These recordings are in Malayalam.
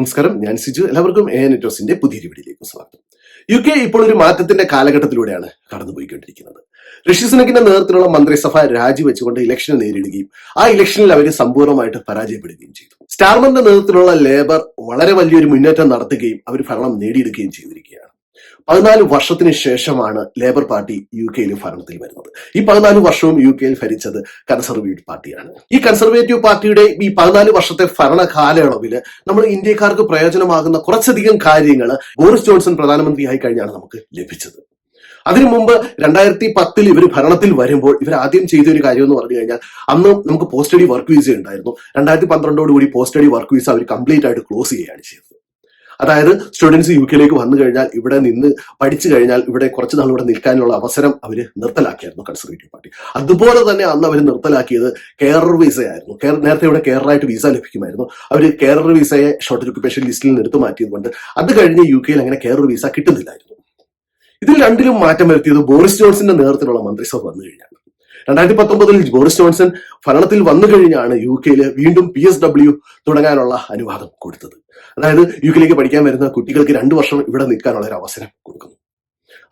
നമസ്കാരം, ഞാൻ സിജു. എല്ലാവർക്കും നെറ്റോസിന്റെ പുതിയൊരു വീഡിയോയിലേക്ക് സ്വാഗതം. UK ഇപ്പോൾ ഒരു മാറ്റത്തിന്റെ കാലഘട്ടത്തിലൂടെയാണ് കടന്നുപോയിക്കൊണ്ടിരിക്കുന്നത്. ഋഷി സുനക്കിന്റെ നേതൃത്വത്തിലുള്ള മന്ത്രിസഭ രാജിവെച്ചുകൊണ്ട് ഇലക്ഷനെ നേരിടുകയും ആ ഇലക്ഷനിൽ അവർ സമ്പൂർണ്ണമായിട്ട് പരാജയപ്പെടുകയും ചെയ്തു. സ്റ്റാർമറിന്റെ നേതൃത്വത്തിലുള്ള ലേബർ വളരെ വലിയൊരു മുന്നേറ്റം നടത്തുകയും അവർ ഭരണം നേടിയെടുക്കുകയും ചെയ്തിരിക്കുകയാണ്. 14 വർഷത്തിന് ശേഷമാണ് ലേബർ പാർട്ടി UK ഭരണത്തിൽ വരുന്നത്. ഈ 14 വർഷവും UK ഭരിച്ചത് കൺസർവേറ്റീവ് പാർട്ടിയാണ്. ഈ കൺസർവേറ്റീവ് പാർട്ടിയുടെ ഈ 14 വർഷത്തെ ഭരണ കാലയളവിൽ നമ്മൾ ഇന്ത്യക്കാർക്ക് പ്രയോജനമാകുന്ന കുറച്ചധികം കാര്യങ്ങൾ ബോറിസ് ജോൺസൺ പ്രധാനമന്ത്രിയായി കഴിഞ്ഞാണ് നമുക്ക് ലഭിച്ചത്. അതിനു മുമ്പ് 2010 ഇവർ ഭരണത്തിൽ വരുമ്പോൾ ഇവർ ആദ്യം ചെയ്ത ഒരു കാര്യം എന്ന് പറഞ്ഞു കഴിഞ്ഞാൽ, അന്ന് നമുക്ക് പോസ്റ്റ് സ്റ്റഡി വർക്ക് വീസ ഉണ്ടായിരുന്നു. 2012 പോസ്റ്റ് സ്റ്റഡി വർക്ക് വീസ അവർ കംപ്ലീറ്റ് ആയിട്ട് ക്ലോസ് ചെയ്യുകയാണ് ചെയ്തത്. അതായത് സ്റ്റുഡൻസ് UK വന്നു കഴിഞ്ഞാൽ ഇവിടെ നിന്ന് പഠിച്ചു കഴിഞ്ഞാൽ ഇവിടെ കുറച്ച് നാൾ ഇവിടെ നിൽക്കാനുള്ള അവസരം അവർ നിർത്തലാക്കിയായിരുന്നു കൺസർവേറ്റീവ് പാർട്ടി. അതുപോലെ തന്നെ അന്ന് അവർ നിർത്തലാക്കിയത് കെയറർ വിസയായിരുന്നു. നേരത്തെ ഇവിടെ കെയറായിട്ട് വിസ ലഭിക്കുമായിരുന്നു. അവർ കെയറർ വിസയെ ഷോർട്ട് ഓക്യുപ്പേഷൻ ലിസ്റ്റിൽ നിന്ന് എടുത്തു മാറ്റിയത് കൊണ്ട് അത് കഴിഞ്ഞ് UK അങ്ങനെ കെയറർ വിസ കിട്ടുന്നില്ലായിരുന്നു. ഇതിൽ രണ്ടിലും മാറ്റം വരുത്തിയത് ബോറിസ് ജോൺസന്റെ നേതൃത്വത്തിലുള്ള മന്ത്രിസഭ വന്നു കഴിഞ്ഞാണ്. 2019 ബോറിസ് ജോൺസൺ ഭരണത്തിൽ വന്നു കഴിഞ്ഞാണ് UK വീണ്ടും PSW തുടങ്ങാനുള്ള അനുവാദം കൊടുത്തത്. അതായത് UK പഠിക്കാൻ വരുന്ന കുട്ടികൾക്ക് 2 വർഷം ഇവിടെ നിൽക്കാനുള്ള ഒരു അവസരം കൊടുക്കുന്നു.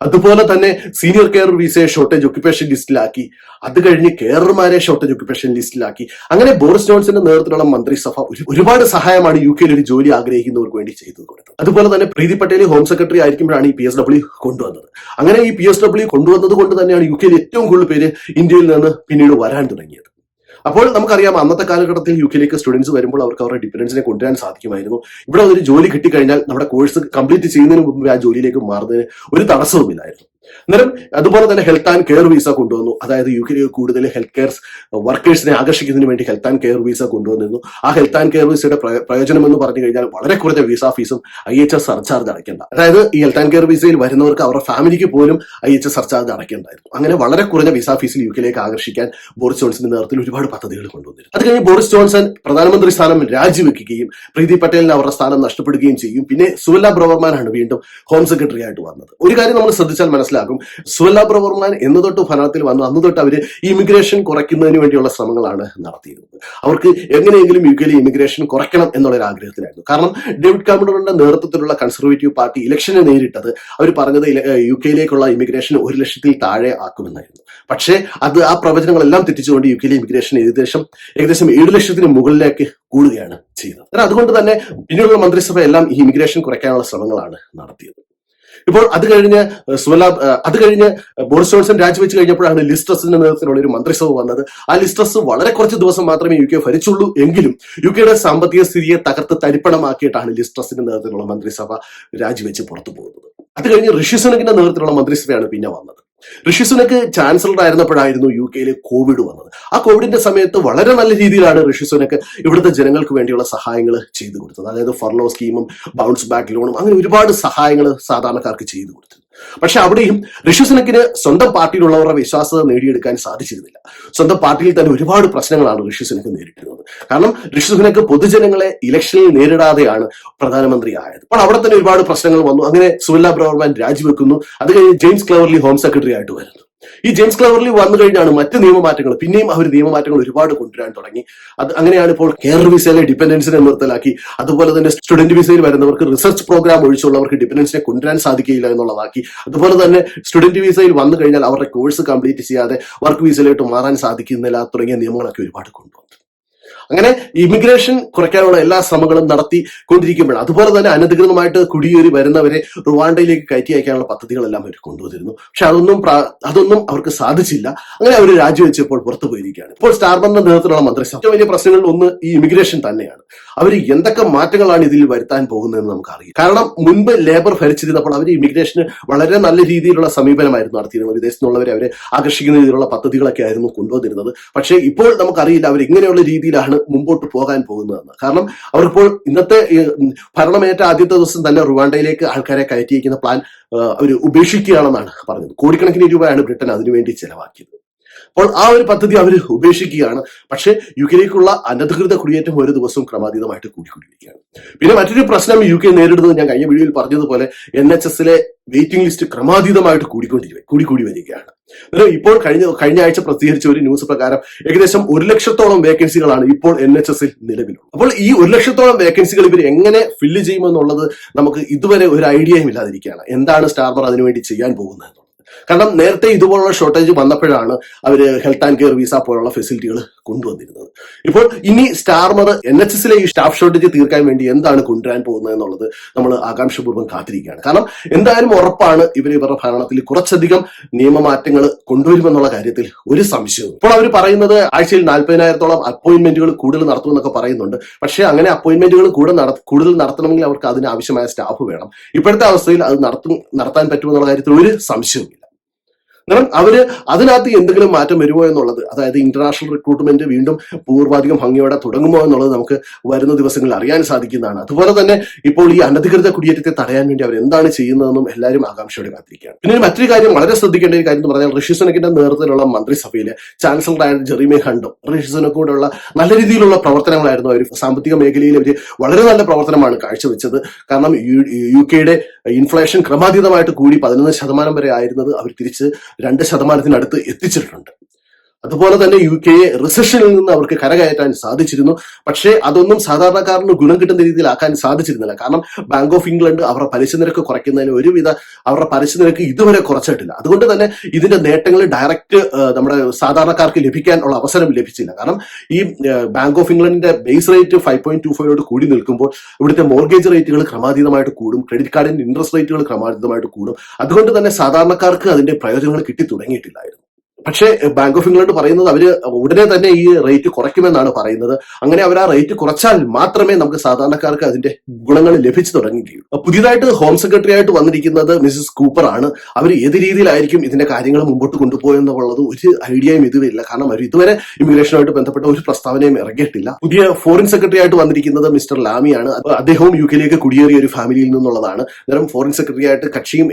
അതുപോലെ തന്നെ സീനിയർ കെയർ വിസയെ ഷോർട്ടേജ് ഒക്യുപ്പേഷൻ ലിസ്റ്റിലാക്കി. അത് കഴിഞ്ഞ് കെയർമാരെ ഷോർട്ടേജ് ഒക്യുപ്പേഷൻ ലിസ്റ്റിലാക്കി. അങ്ങനെ ബോറിസ് ജോൺസന്റെ നേതൃത്വത്തിലുള്ള മന്ത്രിസഭ ഒരുപാട് സഹായമാണ് UK ഒരു ജോലി ആഗ്രഹിക്കുന്നവർക്ക് വേണ്ടി ചെയ്തു കൊടുത്തത്. അതുപോലെ തന്നെ പ്രീതി പട്ടേൽ ഹോം സെക്രട്ടറി ആയിരിക്കുമ്പോഴാണ് ഈ PSW കൊണ്ടുവന്നത്. അങ്ങനെ ഈ PSW കൊണ്ടുവന്നത് കൊണ്ട് തന്നെയാണ് UK ഏറ്റവും കൂടുതൽ പേര് ഇന്ത്യയിൽ നിന്ന് പിന്നീട് വരാൻ തുടങ്ങിയത്. അപ്പോൾ നമുക്കറിയാം, അന്നത്തെ കാലഘട്ടത്തിൽ UK സ്റ്റുഡൻസ് വരുമ്പോൾ അവർക്ക് അവരുടെ ഡിപെൻഡൻസിനെ കൊണ്ടുവരാൻ സാധിക്കുമായിരുന്നു. ഇവിടെ ഒരു ജോലി കിട്ടിക്കഴിഞ്ഞാൽ നമ്മുടെ കോഴ്സ് കംപ്ലീറ്റ് ചെയ്യുന്നതിന് മുമ്പ് ആ ജോലിയിലേക്ക് മാറുന്നതിന് ഒരു തടസ്സവുമില്ലായിരുന്നു. അന്നേരം അതുപോലെ തന്നെ ഹെൽത്ത് ആൻഡ് കെയർ വിസ കൊണ്ടുവന്നു. അതായത് UK കൂടുതൽ ഹെൽത്ത് കെയർ വർക്കേഴ്സിനെ ആകർഷിക്കുന്നതിന് വേണ്ടി ഹെൽത്ത് ആൻഡ് കെയർ വിസ കൊണ്ടുവന്നിരുന്നു. ആ ഹെൽത്ത് ആൻഡ് കെയർ വിസയുടെ പ്രയോജനം എന്ന് പറഞ്ഞു കഴിഞ്ഞാൽ വളരെ കുറഞ്ഞ വിസ ഫീസും IHS സർചാർജ് അടയ്ക്കേണ്ട. അതായത് ഈ ഹെൽത്ത് ആൻഡ് കെയർ വിസയിൽ വരുന്നവർക്ക് അവരുടെ ഫാമിലിക്ക് പോലും IHS സർചാർജ് അടയ്ക്കേണ്ടായിരുന്നു. അങ്ങനെ വളരെ കുറഞ്ഞ വിസ ഫീസിൽ UK ആകർഷിക്കാൻ ബോറിസ് ജോൺസന്റെ നേതൃത്വത്തിൽ ഒരുപാട് പദ്ധതികൾ കൊണ്ടുവന്നിരുന്നു. അത് കഴിഞ്ഞ് ബോറിസ് ജോൺസൺ പ്രധാനമന്ത്രി സ്ഥാനം രാജിവെക്കുകയും പ്രീതി പട്ടേലിന് അവരുടെ സ്ഥാനം നഷ്ടപ്പെടുകയും ചെയ്യും. പിന്നെ സുവല്ല ബ്രവർമാനാണ് വീണ്ടും ഹോം സെക്രട്ടറി ആയിട്ട് വന്നത്. ഒരു കാര്യം നമ്മൾ ശ്രദ്ധിച്ചാൽ മനസ്സിലാക്കും, സുവല്ല ബ്രവർമാൻ എന്ന് തൊട്ട് ഭരണത്തിൽ വന്നു അന്ന് തൊട്ട് അവർ ഇമിഗ്രേഷൻ കുറയ്ക്കുന്നതിന് വേണ്ടിയുള്ള ശ്രമങ്ങളാണ് നടത്തിയിരുന്നത്. അവർക്ക് എങ്ങനെയെങ്കിലും UK ഇമിഗ്രേഷൻ കുറയ്ക്കണം എന്നുള്ളൊരു ആഗ്രഹത്തിലായിരുന്നു. കാരണം ഡേവിഡ് കാമറൂണിന്റെ നേതൃത്വത്തിലുള്ള കൺസർവേറ്റീവ് പാർട്ടി ഇലക്ഷനെ നേരിട്ടത് അവർ പറഞ്ഞത് UK ഇമിഗ്രേഷൻ 1 ലക്ഷത്തിൽ താഴെ ആക്കുമെന്നായിരുന്നു. പക്ഷേ ആ പ്രവചനങ്ങളെല്ലാം തെറ്റിച്ചുകൊണ്ട് UK ഇമിഗ്രേഷൻ ഏകദേശം 7 ലക്ഷത്തിന് മുകളിലേക്ക് കൂടുകയാണ് ചെയ്തത്. അതുകൊണ്ട് തന്നെ പിന്നീടുള്ള മന്ത്രിസഭ എല്ലാം ഈ ഇമിഗ്രേഷൻ കുറയ്ക്കാനുള്ള ശ്രമങ്ങളാണ് നടത്തിയത്. ഇപ്പോൾ അത് കഴിഞ്ഞ് ബോറിസ് ജോൺസൺ രാജിവെച്ച് കഴിഞ്ഞപ്പോഴാണ് ലിസ് ട്രസിന്റെ നേതൃത്വത്തിലുള്ള ഒരു മന്ത്രിസഭ വന്നത്. ആ ലിസ് ട്രസ് വളരെ കുറച്ച് ദിവസം മാത്രമേ UK ഭരിച്ചുള്ളൂ. എങ്കിലും UK സാമ്പത്തിക സ്ഥിതിയെ തകർത്ത് തരിപ്പണമാക്കിയിട്ടാണ് ലിസ് ട്രസിന്റെ നേതൃത്വത്തിലുള്ള മന്ത്രിസഭ രാജിവെച്ച് പുറത്തു പോകുന്നത്. അത് കഴിഞ്ഞ് ഋഷി സുനക്കിന്റെ നേതൃത്വത്തിലുള്ള മന്ത്രിസഭയാണ് പിന്നെ വന്നത്. ഋഷി സുനക്ക് ചാൻസലർ ആയിരുന്നപ്പോഴായിരുന്നു UK കോവിഡ് വന്നത്. ആ കോവിഡിന്റെ സമയത്ത് വളരെ നല്ല രീതിയിലാണ് ഋഷി സുനക്ക് ഇവിടുത്തെ ജനങ്ങൾക്ക് വേണ്ടിയുള്ള സഹായങ്ങൾ ചെയ്തു കൊടുത്തത്. അതായത് ഫർലോ സ്കീമും ബൗൺസ് ബാക്ക് ലോണും അങ്ങനെ ഒരുപാട് സഹായങ്ങൾ സാധാരണക്കാർക്ക് ചെയ്തു കൊടുത്തു. പക്ഷെ അവിടെയും ഋഷി സുനക്കിന് സ്വന്തം പാർട്ടിയിലുള്ളവരുടെ വിശ്വാസത നേടിയെടുക്കാൻ സാധിച്ചിരുന്നില്ല. സ്വന്തം പാർട്ടിയിൽ തന്നെ ഒരുപാട് പ്രശ്നങ്ങളാണ് ഋഷി സുനക്ക് നേരിട്ടിരുന്നത്. കാരണം ഋഷി സുനക്ക് പൊതുജനങ്ങളെ ഇലക്ഷനിൽ നേരിടാതെയാണ് പ്രധാനമന്ത്രി ആയത്. അപ്പോൾ അവിടെ തന്നെ ഒരുപാട് പ്രശ്നങ്ങൾ വന്നു. അങ്ങനെ സുവല്ല ബ്രവർമാൻ രാജിവെക്കുന്നു. അത് കഴിഞ്ഞ് ജെയിംസ് ക്ലവർലി ഹോം സെക്രട്ടറി ആയിട്ട് വരുന്നു. ഈ ജെയിംസ് ക്ലവർലി വന്നു കഴിഞ്ഞാണ് മറ്റ് നിയമമാറ്റങ്ങൾ പിന്നെയും അവർ നിയമമാറ്റങ്ങൾ ഒരുപാട് കൊണ്ടുവരാൻ തുടങ്ങി. അങ്ങനെയാണ് ഇപ്പോൾ കെയർ വിസയിലെ ഡിപെൻഡൻസിനെ നിർത്തലാക്കി. അതുപോലെ തന്നെ സ്റ്റുഡന്റ് വിസയിൽ വരുന്നവർക്ക് റിസർച്ച് പ്രോഗ്രാം ഒഴിച്ചുള്ളവർക്ക് ഡിപെൻഡൻസിനെ കൊണ്ടുവരാൻ സാധിക്കില്ല എന്നുള്ളതാക്കി. അതുപോലെ തന്നെ സ്റ്റുഡന്റ് വിസയിൽ വന്നു കഴിഞ്ഞാൽ അവരുടെ കോഴ്സ് കംപ്ലീറ്റ് ചെയ്യാതെ വർക്ക് വിസയിലോട്ട് മാറാൻ സാധിക്കുന്നില്ല തുടങ്ങിയ നിയമങ്ങളൊക്കെ ഒരുപാട് കൊണ്ടുവന്നു. അങ്ങനെ ഇമിഗ്രേഷൻ കുറയ്ക്കാനുള്ള എല്ലാ ശ്രമങ്ങളും നടത്തിക്കൊണ്ടിരിക്കുമ്പോഴാണ് അതുപോലെ തന്നെ അനധികൃതമായിട്ട് കുടിയേറി വരുന്നവരെ റുവാണ്ടയിലേക്ക് കയറ്റി അയക്കാനുള്ള പദ്ധതികളെല്ലാം അവർ കൊണ്ടുവന്നിരുന്നു. പക്ഷെ അതൊന്നും അവർക്ക് സാധിച്ചില്ല. അങ്ങനെ അവർ രാജിവെച്ചപ്പോൾ പുറത്തു പോയിരിക്കുകയാണ്. ഇപ്പോൾ സ്റ്റാർമറിന്റെ നേതൃത്വത്തിലുള്ള മന്ത്രിസഭ ഏറ്റവും വലിയ പ്രശ്നങ്ങളിൽ ഒന്ന് ഈ ഇമിഗ്രേഷൻ തന്നെയാണ്. അവർ എന്തൊക്കെ മാറ്റങ്ങളാണ് ഇതിൽ വരുത്താൻ പോകുന്നതെന്ന് നമുക്കറിയാം. കാരണം മുൻപ് ലേബർ ഭരിച്ചിരുന്നപ്പോൾ അവർ ഇമിഗ്രേഷന് വളരെ നല്ല രീതിയിലുള്ള സമീപനമായിരുന്നു നടത്തിയിരുന്നത്. വിദേശത്തു നിന്നുള്ളവരെ അവരെ ആകർഷിക്കുന്ന രീതിയിലുള്ള പദ്ധതികളൊക്കെ ആയിരുന്നു കൊണ്ടുവന്നിരുന്നത്. പക്ഷേ ഇപ്പോൾ നമുക്കറിയില്ല അവർ ഇങ്ങനെയുള്ള രീതിയിലാണ് മുമ്പോട്ട് പോകാൻ പോകുന്നതെന്ന്. കാരണം അവർക്കിപ്പോൾ ഇന്നത്തെ ഭരണമേറ്റ ആദ്യത്തെ ദിവസം തന്നെ റുവാണ്ടയിലേക്ക് ആൾക്കാരെ കയറ്റിയിരിക്കുന്ന പ്ലാൻ അവർ ഉപേക്ഷിക്കുകയാണെന്നാണ് പറഞ്ഞത്. കോടിക്കണക്കിന് രൂപയാണ് ബ്രിട്ടൻ അതിനുവേണ്ടി ചെലവാക്കിയത്. അപ്പോൾ ആ ഒരു പദ്ധതി അവർ ഉപേക്ഷിക്കുകയാണ്. പക്ഷേ UK അനധികൃത കുടിയേറ്റം ഓരോ ദിവസവും ക്രമാതീതമായിട്ട് കൂടിക്കൊണ്ടിരിക്കുകയാണ്. പിന്നെ മറ്റൊരു പ്രശ്നം UK നേരിടുന്നത് ഞാൻ കഴിഞ്ഞ വീഡിയോയിൽ പറഞ്ഞതുപോലെ NHS വെയിറ്റിംഗ് ലിസ്റ്റ് ക്രമാതീതമായിട്ട് കൂടിക്കൂടി വരികയാണ്. ഇപ്പോൾ കഴിഞ്ഞ ആഴ്ച പ്രസിദ്ധീകരിച്ച ഒരു ന്യൂസ് പ്രകാരം ഏകദേശം 1,00,000-ഓളം വേക്കൻസികളാണ് ഇപ്പോൾ NHS നിലവിലുള്ളത്. അപ്പോൾ ഈ 1,00,000-ഓളം വേക്കൻസികൾ ഇവർ എങ്ങനെ ഫില്ല് ചെയ്യുമെന്നുള്ളത് നമുക്ക് ഇതുവരെ ഒരു ഐഡിയയും ഇല്ലാതിരിക്കുകയാണ്. എന്താണ് സ്റ്റാർമർ അതിനുവേണ്ടി ചെയ്യാൻ പോകുന്നത്? കാരണം നേരത്തെ ഇതുപോലുള്ള ഷോർട്ടേജ് വന്നപ്പോഴാണ് അവര് ഹെൽത്ത് ആൻഡ് കെയർ വിസ പോലുള്ള ഫെസിലിറ്റികൾ കൊണ്ടുവന്നിരുന്നത്. ഇപ്പോൾ ഇനി സ്റ്റാർമർ NHS-ലെ ഈ സ്റ്റാഫ് ഷോർട്ടേജ് തീർക്കാൻ വേണ്ടി എന്താണ് കൊണ്ടുവരാൻ പോകുന്നത് എന്നുള്ളത് നമ്മൾ ആകാംക്ഷപൂർവ്വം കാത്തിരിക്കുകയാണ്. കാരണം എന്തായാലും ഉറപ്പാണ് ഇവരുടെ ഭരണത്തിൽ കുറച്ചധികം നിയമമാറ്റങ്ങൾ കൊണ്ടുവരുമെന്നുള്ള കാര്യത്തിൽ ഒരു സംശയവും. ഇപ്പോൾ അവർ പറയുന്നത് ആഴ്ചയിൽ 40,000-ഓളം അപ്പോയിന്റ്മെന്റുകൾ കൂടുതൽ നടത്തുമെന്നൊക്കെ പറയുന്നുണ്ട്. പക്ഷേ അങ്ങനെ അപ്പോയിന്റ്മെന്റുകൾ കൂടുതൽ നടത്തണമെങ്കിൽ അവർക്ക് അതിന് ആവശ്യമായ സ്റ്റാഫ് വേണം. ഇപ്പോഴത്തെ അവസ്ഥയിൽ അത് നടത്താൻ പറ്റുമെന്നുള്ള കാര്യത്തിൽ ഒരു സംശയവുമില്ല. കാരണം അവര് അതിനകത്ത് എന്തെങ്കിലും മാറ്റം വരുമോ എന്നുള്ളത്, അതായത് ഇന്റർനാഷണൽ റിക്രൂട്ട്മെന്റ് വീണ്ടും പൂർവാധികം ഭംഗിയോടെ തുടങ്ങുമോ എന്നുള്ളത് നമുക്ക് വരുന്ന ദിവസങ്ങളിൽ അറിയാൻ സാധിക്കുന്നതാണ്. അതുപോലെ തന്നെ ഇപ്പോൾ ഈ അനധികൃത കുടിയേറ്റത്തെ തടയാൻ വേണ്ടി അവർ എന്താണ് ചെയ്യുന്നതെന്നും എല്ലാവരും ആകാംക്ഷയോടെ കാത്തിരിക്കുകയാണ്. പിന്നെ മറ്റൊരു കാര്യം, വളരെ ശ്രദ്ധിക്കേണ്ട ഒരു കാര്യം എന്ന് പറഞ്ഞാൽ, ഋഷി സുനക്കിന്റെ നേതൃത്വത്തിലുള്ള മന്ത്രിസഭയിലെ ചാൻസലറായ ജെറിമി ഹണ്ടും ഋഷി സുനക്കോടുള്ള നല്ല രീതിയിലുള്ള പ്രവർത്തനങ്ങളായിരുന്നു. അവർ സാമ്പത്തിക മേഖലയിൽ അവർ വളരെ നല്ല പ്രവർത്തനമാണ് കാഴ്ചവെച്ചത്. കാരണം UK-യുടെ ഇൻഫ്ലേഷൻ ക്രമാതീതമായിട്ട് കൂടി 11% വരെ ആയിരുന്നത് അവർ തിരിച്ച് 2% എത്തിച്ചിട്ടുണ്ട്. അതുപോലെ തന്നെ UK-യെ റിസഷനിൽ നിന്ന് അവർക്ക് കരകയറ്റാൻ സാധിച്ചിരുന്നു. പക്ഷേ അതൊന്നും സാധാരണക്കാരന് ഗുണം കിട്ടുന്ന രീതിയിലാക്കാൻ സാധിച്ചിരുന്നില്ല. കാരണം ബാങ്ക് ഓഫ് ഇംഗ്ലണ്ട് അവരുടെ പലിശ നിരക്ക് കുറയ്ക്കുന്നതിന് അവരുടെ പലിശ നിരക്ക് ഇതുവരെ കുറച്ചിട്ടില്ല. അതുകൊണ്ട് തന്നെ ഇതിന്റെ നേട്ടങ്ങൾ ഡയറക്റ്റ് നമ്മുടെ സാധാരണക്കാർക്ക് ലഭിക്കാനുള്ള അവസരം ലഭിച്ചില്ല. കാരണം ഈ ബാങ്ക് ഓഫ് ഇംഗ്ലണ്ടിന്റെ ബേസ് റേറ്റ് 5.25 കൂടി നിൽക്കുമ്പോൾ ഇവിടുത്തെ മോർഗേജ് റേറ്റുകൾ ക്രമാതീതമായിട്ട് കൂടും, ക്രെഡിറ്റ് കാർഡിന്റെ ഇൻട്രസ്റ്റ് റേറ്റുകൾ ക്രമാതീതമായിട്ട് കൂടും. അതുകൊണ്ട് തന്നെ സാധാരണക്കാർക്ക് അതിന്റെ പ്രയോജനങ്ങൾ കിട്ടി തുടങ്ങിയിട്ടില്ലായിരുന്നു. പക്ഷേ ബാങ്ക് ഓഫ് ഇംഗ്ലണ്ട് പറയുന്നത് അവര് ഉടനെ തന്നെ ഈ റേറ്റ് കുറയ്ക്കുമെന്നാണ് പറയുന്നത്. അങ്ങനെ അവർ ആ റേറ്റ് കുറച്ചാൽ മാത്രമേ നമുക്ക് സാധാരണക്കാർക്ക് അതിന്റെ ഗുണങ്ങൾ ലഭിച്ചു തുടങ്ങുകയുള്ളൂ. പുതിയതായിട്ട് ഹോം സെക്രട്ടറി ആയിട്ട് വന്നിരിക്കുന്നത് മിസസ് കൂപ്പർ ആണ്. അവർ ഏത് രീതിയിലായിരിക്കും ഇതിന്റെ കാര്യങ്ങൾ മുമ്പോട്ട് കൊണ്ടുപോയെന്നുള്ളത് ഒരു ഐഡിയയും ഇതുവരില്ല. കാരണം അവർ ഇതുവരെ ഇമിഗ്രേഷനുമായിട്ട് ബന്ധപ്പെട്ട ഒരു പ്രസ്താവനയും ഇറങ്ങിയിട്ടില്ല. പുതിയ ഫോറിൻ സെക്രട്ടറി ആയിട്ട് വന്നിരിക്കുന്നത് മിസ്റ്റർ ലാമിയാണ്. അദ്ദേഹവും UK-യിലേക്ക് കുടിയേറിയ ഒരു ഫാമിലിയിൽ നിന്നുള്ളതാണ്. അന്നേരം ഫോറിൻ സെക്രട്ടറി ആയിട്ട് കക്ഷിയും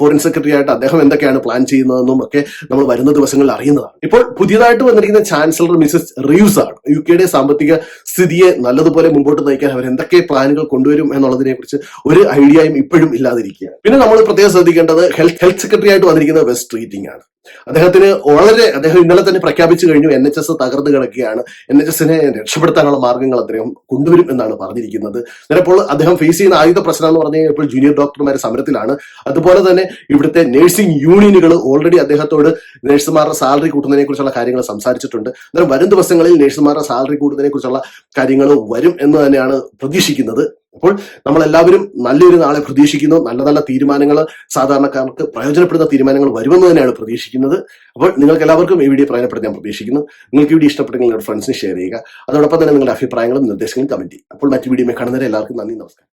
ഫോറിൻ സെക്രട്ടറി ആയിട്ട് അദ്ദേഹം എന്തൊക്കെയാണ് പ്ലാൻ ചെയ്യുന്നതെന്നും ഒക്കെ നമ്മൾ വരുന്ന ദിവസങ്ങളിൽ അറിയുന്നതാണ്. ഇപ്പോൾ പുതിയതായിട്ട് വന്നിരിക്കുന്ന ചാൻസലർ മിസസ് റീവ്സ് ആണ്. UK-യുടെ സാമ്പത്തിക സ്ഥിതിയെ നല്ലതുപോലെ മുമ്പോട്ട് നയിക്കാൻ അവർ എന്തൊക്കെ പ്ലാനുകൾ കൊണ്ടുവരും എന്നുള്ളതിനെ കുറിച്ച് ഒരു ഐഡിയയും ഇപ്പോഴും ഇല്ലാതിരിക്കുകയാണ്. പിന്നെ നമ്മൾ പ്രത്യേകം ശ്രദ്ധിക്കേണ്ടത് ഹെൽത്ത് സെക്രട്ടറി ആയിട്ട് വന്നിരിക്കുന്നത് വെസ്റ്റ് സ്ട്രീറ്റിംഗ് ആണ്. അദ്ദേഹം ഇന്നലെ തന്നെ പ്രഖ്യാപിച്ചു കഴിഞ്ഞു NHS തകർന്നു കിടക്കുകയാണ്. NHS-നെ രക്ഷപ്പെടുത്താനുള്ള മാർഗങ്ങൾ അദ്ദേഹം കൊണ്ടുവരും എന്നാണ് പറഞ്ഞിരിക്കുന്നത്. ചിലപ്പോൾ അദ്ദേഹം ഫേസ് ചെയ്യുന്ന ആദ്യത്തെ പ്രശ്നം എന്ന് പറഞ്ഞു കഴിഞ്ഞാൽ ഇപ്പോൾ ജൂനിയർ ഡോക്ടർമാർ സമരത്തിലാണ്. അതുപോലെ തന്നെ ഇവിടുത്തെ നഴ്സിംഗ് യൂണിയനുകൾ ഓൾറെഡി അദ്ദേഹത്തോട് നഴ്സുമാരുടെ സാലറി കൂട്ടുന്നതിനെ കുറിച്ചുള്ള കാര്യങ്ങൾ സംസാരിച്ചിട്ടുണ്ട്. അന്നേരം വരും ദിവസങ്ങളിൽ നഴ്സുമാരുടെ സാലറി കൂട്ടുന്നതിനെ കുറിച്ചുള്ള കാര്യങ്ങൾ വരും എന്ന് തന്നെയാണ് പ്രതീക്ഷിക്കുന്നത്. അപ്പോൾ നമ്മളെല്ലാവരും നല്ലൊരു നാളെ പ്രതീക്ഷിക്കുന്നു. നല്ല നല്ല തീരുമാനങ്ങൾ, സാധാരണക്കാർക്ക് പ്രയോജനപ്പെടുന്ന തീരുമാനങ്ങൾ വരുമെന്ന് തന്നെയാണ് പ്രതീക്ഷിക്കുന്നത്. അപ്പോൾ നിങ്ങൾക്ക് എല്ലാവർക്കും ഈ വീഡിയോ പ്രയോജനപ്പെടുത്താൻ ഞാൻ പ്രതീക്ഷിക്കുന്നു. നിങ്ങൾക്ക് വീഡിയോ ഇഷ്ടപ്പെട്ടെങ്കിൽ നിങ്ങളുടെ ഫ്രണ്ട്സിന് ഷെയർ ചെയ്യുക. അതോടൊപ്പം തന്നെ നിങ്ങളുടെ അഭിപ്രായങ്ങളും നിർദ്ദേശങ്ങളും കമന്റ് ചെയ്യുക. അപ്പോൾ മറ്റു വീഡിയോ കാണുന്നവരെ എല്ലാവർക്കും നന്ദി, നമസ്കാരം.